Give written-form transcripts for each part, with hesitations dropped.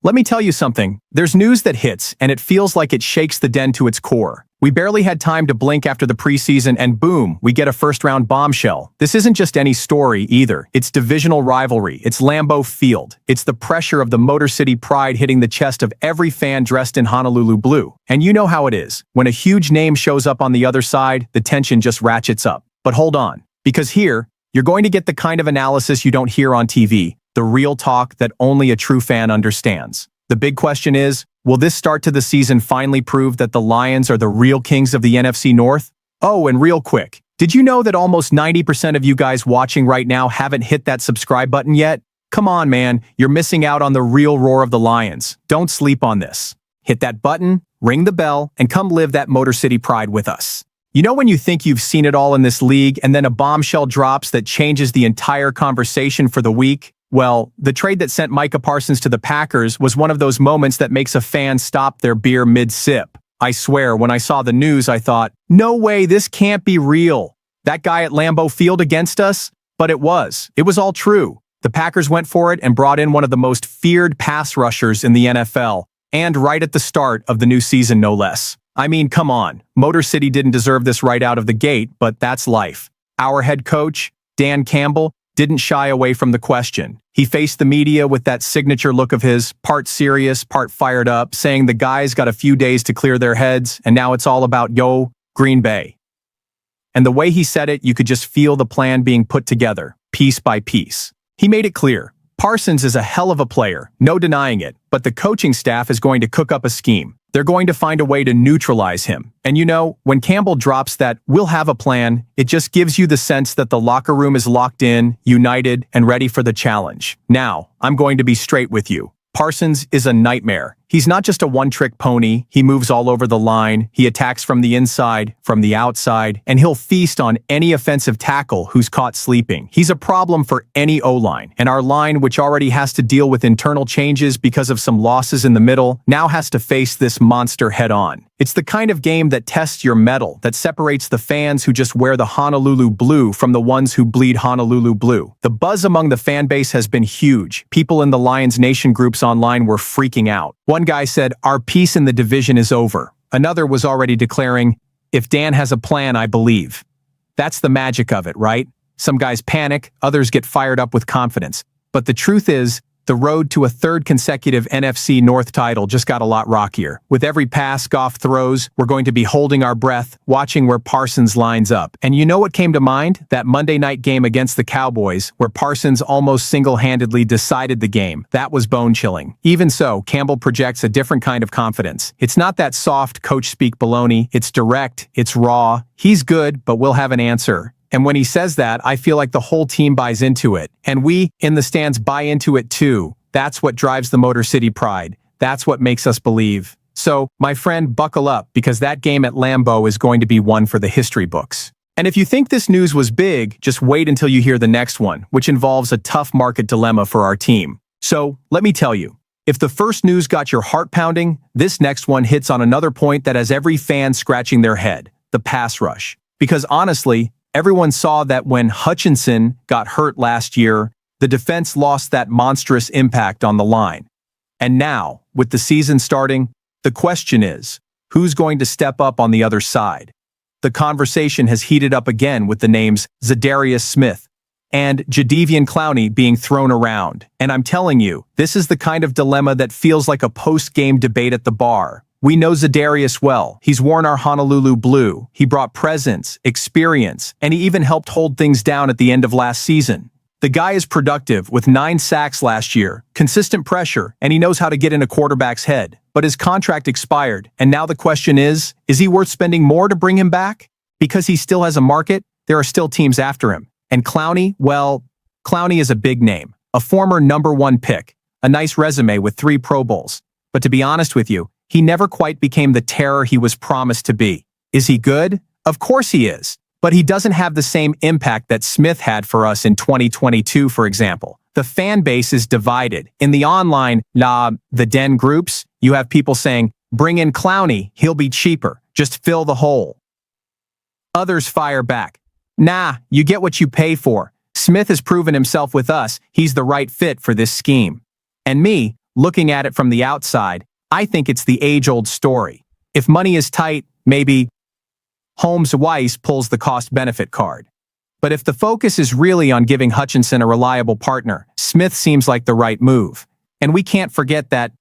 Let me tell you something. There's news that hits, and it feels like it shakes the den to its core. We barely had time to blink after the preseason, and boom, we get a first-round bombshell. This isn't just any story, either. It's divisional rivalry. It's Lambeau Field. It's the pressure of the Motor City pride hitting the chest of every fan dressed in Honolulu blue. And you know how it is. When a huge name shows up on the other side, the tension just ratchets up. But hold on, because here, you're going to get the kind of analysis you don't hear on TV, the real talk that only a true fan understands. The big question is, will this start to the season finally prove that the Lions are the real kings of the NFC North? Oh, and real quick, did you know that almost 90% of you guys watching right now haven't hit that subscribe button yet? Come on, man, you're missing out on the real roar of the Lions. Don't sleep on this. Hit that button, ring the bell, and come live that Motor City pride with us. You know when you think you've seen it all in this league and then a bombshell drops that changes the entire conversation for the week? Well, the trade that sent Micah Parsons to the Packers was one of those moments that makes a fan stop their beer mid-sip. I swear, when I saw the news, I thought, no way, this can't be real. That guy at Lambeau Field against us? But it was. It was all true. The Packers went for it and brought in one of the most feared pass rushers in the NFL, and right at the start of the new season, no less. I mean, come on. Motor City didn't deserve this right out of the gate, but that's life. Our head coach, Dan Campbell, didn't shy away from the question. He faced the media with that signature look of his, part serious, part fired up, saying the guys got a few days to clear their heads, and now it's all about, yo, Green Bay. And the way he said it, you could just feel the plan being put together, piece by piece. He made it clear. Parsons is a hell of a player, no denying it, but the coaching staff is going to cook up a scheme. They're going to find a way to neutralize him. And you know, when Campbell drops that, we'll have a plan, it just gives you the sense that the locker room is locked in, united, and ready for the challenge. Now, I'm going to be straight with you. Parsons is a nightmare. He's not just a one-trick pony, he moves all over the line, he attacks from the inside, from the outside, and he'll feast on any offensive tackle who's caught sleeping. He's a problem for any O-line, and our line, which already has to deal with internal changes because of some losses in the middle, now has to face this monster head-on. It's the kind of game that tests your mettle, that separates the fans who just wear the Honolulu blue from the ones who bleed Honolulu blue. The buzz among the fan base has been huge. People in the Lions Nation groups online were freaking out. One guy said, "Our piece in the division is over." Another was already declaring, "If Dan has a plan, I believe." That's the magic of it, right? Some guys panic, others get fired up with confidence. But the truth is, the road to a third consecutive NFC North title just got a lot rockier. With every pass Goff throws, we're going to be holding our breath, watching where Parsons lines up. And you know what came to mind? That Monday night game against the Cowboys, where Parsons almost single-handedly decided the game. That was bone-chilling. Even so, Campbell projects a different kind of confidence. It's not that soft coach-speak baloney. It's direct, it's raw. He's good, but we'll have an answer. And when he says that, I feel like the whole team buys into it. And we, in the stands, buy into it too. That's what drives the Motor City pride. That's what makes us believe. So, my friend, buckle up, because that game at Lambeau is going to be one for the history books. And if you think this news was big, just wait until you hear the next one, which involves a tough market dilemma for our team. So, let me tell you, if the first news got your heart pounding, this next one hits on another point that has every fan scratching their head, the pass rush. Because honestly, everyone saw that when Hutchinson got hurt last year, the defense lost that monstrous impact on the line. And now, with the season starting, the question is, who's going to step up on the other side? The conversation has heated up again with the names Za'Darius Smith and Jadeveon Clowney being thrown around. And I'm telling you, this is the kind of dilemma that feels like a post-game debate at the bar. We know Za'Darius well. He's worn our Honolulu blue. He brought presence, experience, and he even helped hold things down at the end of last season. The guy is productive with 9 sacks last year, consistent pressure, and he knows how to get in a quarterback's head. But his contract expired, and now the question is he worth spending more to bring him back? Because he still has a market, there are still teams after him. And Clowney, well, Clowney is a big name, a former #1 pick, a nice resume with 3 Pro Bowls. But to be honest with you, he never quite became the terror he was promised to be. Is he good? Of course he is. But he doesn't have the same impact that Smith had for us in 2022, for example. The fan base is divided. In the online, the Den groups, you have people saying, bring in Clowney, he'll be cheaper. Just fill the hole. Others fire back. Nah, you get what you pay for. Smith has proven himself with us. He's the right fit for this scheme. And me, looking at it from the outside, I think it's the age-old story. If money is tight, maybe Holmes Weiss pulls the cost-benefit card. But if the focus is really on giving Hutchinson a reliable partner, Smith seems like the right move. And we can't forget that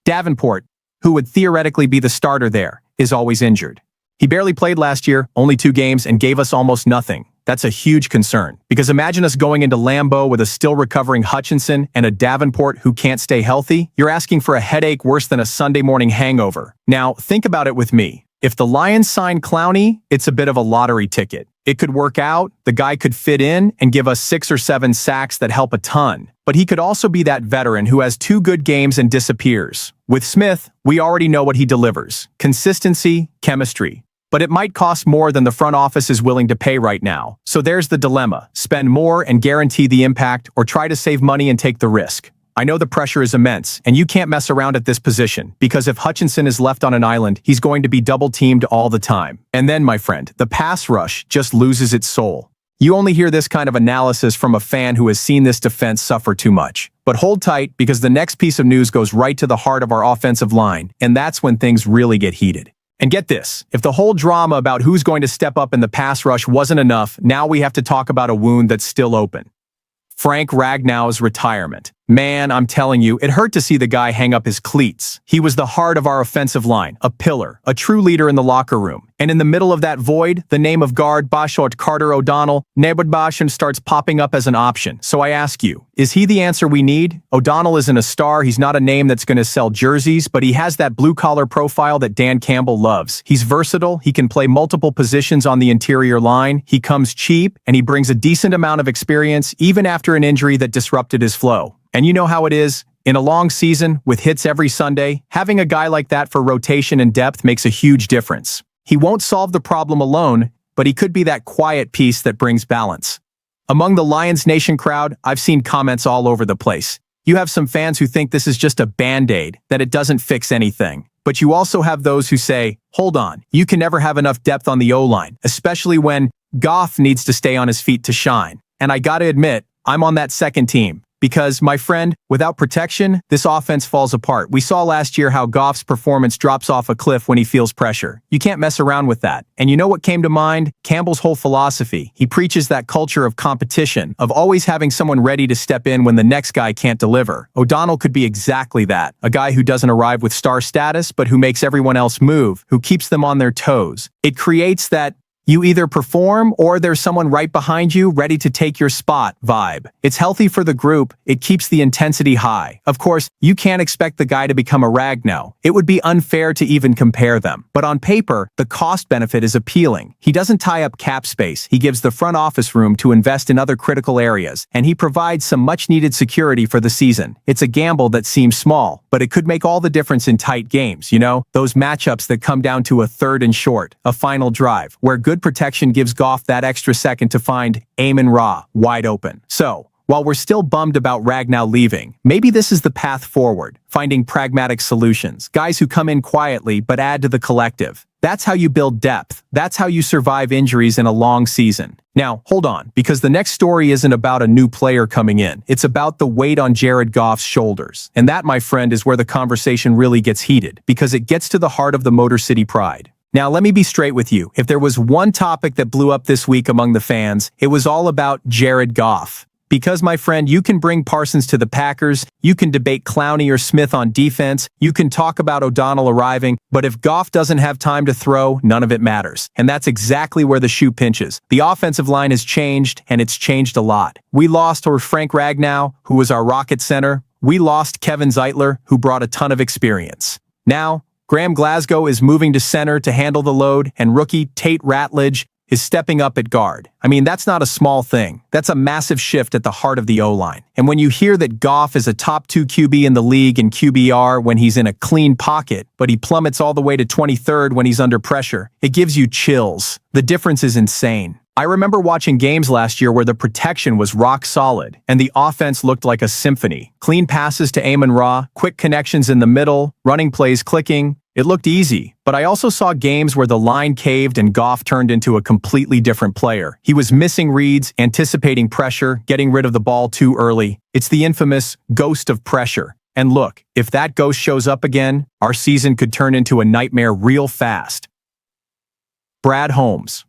Davenport, who would theoretically be the starter there, is always injured. He barely played last year, only 2 games, and gave us almost nothing. That's a huge concern, because imagine us going into Lambeau with a still-recovering Hutchinson and a Davenport who can't stay healthy. You're asking for a headache worse than a Sunday morning hangover. Now, think about it with me. If the Lions sign Clowney, it's a bit of a lottery ticket. It could work out, the guy could fit in and give us 6 or 7 sacks that help a ton. But he could also be that veteran who has 2 good games and disappears. With Smith, we already know what he delivers. Consistency, chemistry. But it might cost more than the front office is willing to pay right now. So there's the dilemma. Spend more and guarantee the impact, or try to save money and take the risk. I know the pressure is immense, and you can't mess around at this position, because if Hutchinson is left on an island, he's going to be double-teamed all the time. And then, my friend, the pass rush just loses its soul. You only hear this kind of analysis from a fan who has seen this defense suffer too much. But hold tight, because the next piece of news goes right to the heart of our offensive line, and that's when things really get heated. And get this, if the whole drama about who's going to step up in the pass rush wasn't enough, now we have to talk about a wound that's still open. Frank Ragnow's retirement. Man, I'm telling you, it hurt to see the guy hang up his cleats. He was the heart of our offensive line, a pillar, a true leader in the locker room. And in the middle of that void, the name of guard Bashot Carter O'Donnell, Nebudbashan, starts popping up as an option. So I ask you, is he the answer we need? O'Donnell isn't a star, he's not a name that's going to sell jerseys, but he has that blue-collar profile that Dan Campbell loves. He's versatile, he can play multiple positions on the interior line, he comes cheap, and he brings a decent amount of experience even after an injury that disrupted his flow. And you know how it is. In a long season, with hits every Sunday, having a guy like that for rotation and depth makes a huge difference. He won't solve the problem alone, but he could be that quiet piece that brings balance. Among the Lions Nation crowd, I've seen comments all over the place. You have some fans who think this is just a band-aid, that it doesn't fix anything. But you also have those who say, hold on, you can never have enough depth on the O-line, especially when Goff needs to stay on his feet to shine. And I gotta admit, I'm on that second team. Because, my friend, without protection, this offense falls apart. We saw last year how Goff's performance drops off a cliff when he feels pressure. You can't mess around with that. And you know what came to mind? Campbell's whole philosophy. He preaches that culture of competition, of always having someone ready to step in when the next guy can't deliver. O'Donnell could be exactly that. A guy who doesn't arrive with star status, but who makes everyone else move, who keeps them on their toes. It creates that you either perform or there's someone right behind you ready to take your spot vibe. It's healthy for the group, it keeps the intensity high. Of course, you can't expect the guy to become a Ragnow. It would be unfair to even compare them. But on paper, the cost benefit is appealing. He doesn't tie up cap space, he gives the front office room to invest in other critical areas, and he provides some much-needed security for the season. It's a gamble that seems small, but it could make all the difference in tight games, you know? Those matchups that come down to a 3rd and short, a final drive, where good protection gives Goff that extra second to find Amon Ra wide open. So, while we're still bummed about Ragnow leaving, maybe this is the path forward, finding pragmatic solutions, guys who come in quietly but add to the collective. That's how you build depth. That's how you survive injuries in a long season. Now, hold on, because the next story isn't about a new player coming in. It's about the weight on Jared Goff's shoulders. And that, my friend, is where the conversation really gets heated, because it gets to the heart of the Motor City pride. Now, let me be straight with you. If there was one topic that blew up this week among the fans, it was all about Jared Goff. Because, my friend, you can bring Parsons to the Packers, you can debate Clowney or Smith on defense, you can talk about O'Donnell arriving, but if Goff doesn't have time to throw, none of it matters. And that's exactly where the shoe pinches. The offensive line has changed, and it's changed a lot. We lost Frank Ragnow, who was our rocket center. We lost Kevin Zeitler, who brought a ton of experience. Now, Graham Glasgow is moving to center to handle the load, and rookie Tate Ratledge is stepping up at guard. I mean, that's not a small thing. That's a massive shift at the heart of the O-line. And when you hear that Goff is a top 2 QB in the league in QBR when he's in a clean pocket, but he plummets all the way to 23rd when he's under pressure, it gives you chills. The difference is insane. I remember watching games last year where the protection was rock solid, and the offense looked like a symphony. Clean passes to Amon Ra, quick connections in the middle, running plays clicking. It looked easy, but I also saw games where the line caved and Goff turned into a completely different player. He was missing reads, anticipating pressure, getting rid of the ball too early. It's the infamous ghost of pressure. And look, if that ghost shows up again, our season could turn into a nightmare real fast. Brad Holmes.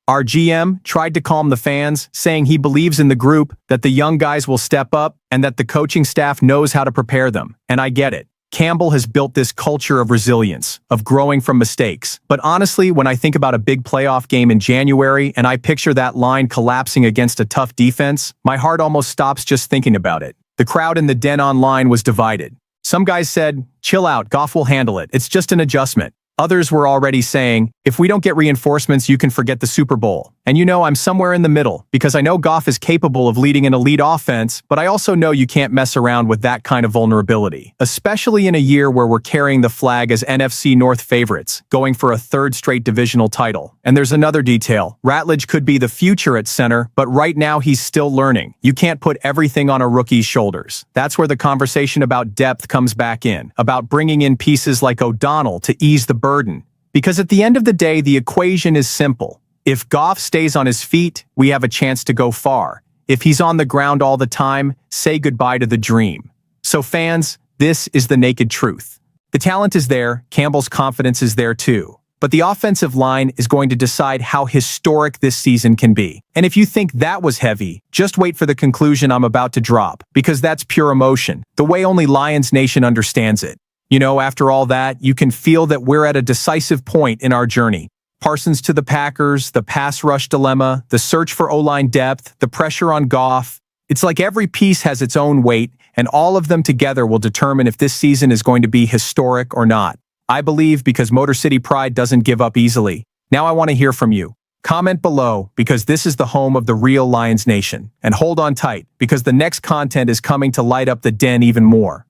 Our GM tried to calm the fans, saying he believes in the group, that the young guys will step up, and that the coaching staff knows how to prepare them. And I get it. Campbell has built this culture of resilience, of growing from mistakes. But honestly, when I think about a big playoff game in January and I picture that line collapsing against a tough defense, my heart almost stops just thinking about it. The crowd in the den online was divided. Some guys said, "Chill out, Goff will handle it. It's just an adjustment." Others were already saying, "If we don't get reinforcements, you can forget the Super Bowl." And I'm somewhere in the middle, because I know Goff is capable of leading an elite offense, but I also know you can't mess around with that kind of vulnerability, especially in a year where we're carrying the flag as NFC North favorites, going for a third straight divisional title. And there's another detail. Ratledge could be the future at center, but right now he's still learning. You can't put everything on a rookie's shoulders. That's where the conversation about depth comes back in, about bringing in pieces like O'Donnell to ease the burden. Because at the end of the day, the equation is simple. If Goff stays on his feet, we have a chance to go far. If he's on the ground all the time, say goodbye to the dream. So fans, this is the naked truth. The talent is there, Campbell's confidence is there too. But the offensive line is going to decide how historic this season can be. And if you think that was heavy, just wait for the conclusion I'm about to drop, because that's pure emotion, the way only Lions Nation understands it. After all that, you can feel that we're at a decisive point in our journey. Parsons to the Packers, the pass rush dilemma, the search for O-line depth, the pressure on Goff. It's like every piece has its own weight, and all of them together will determine if this season is going to be historic or not. I believe because Motor City Pride doesn't give up easily. Now I want to hear from you. Comment below, because this is the home of the real Lions Nation. And hold on tight, because the next content is coming to light up the den even more.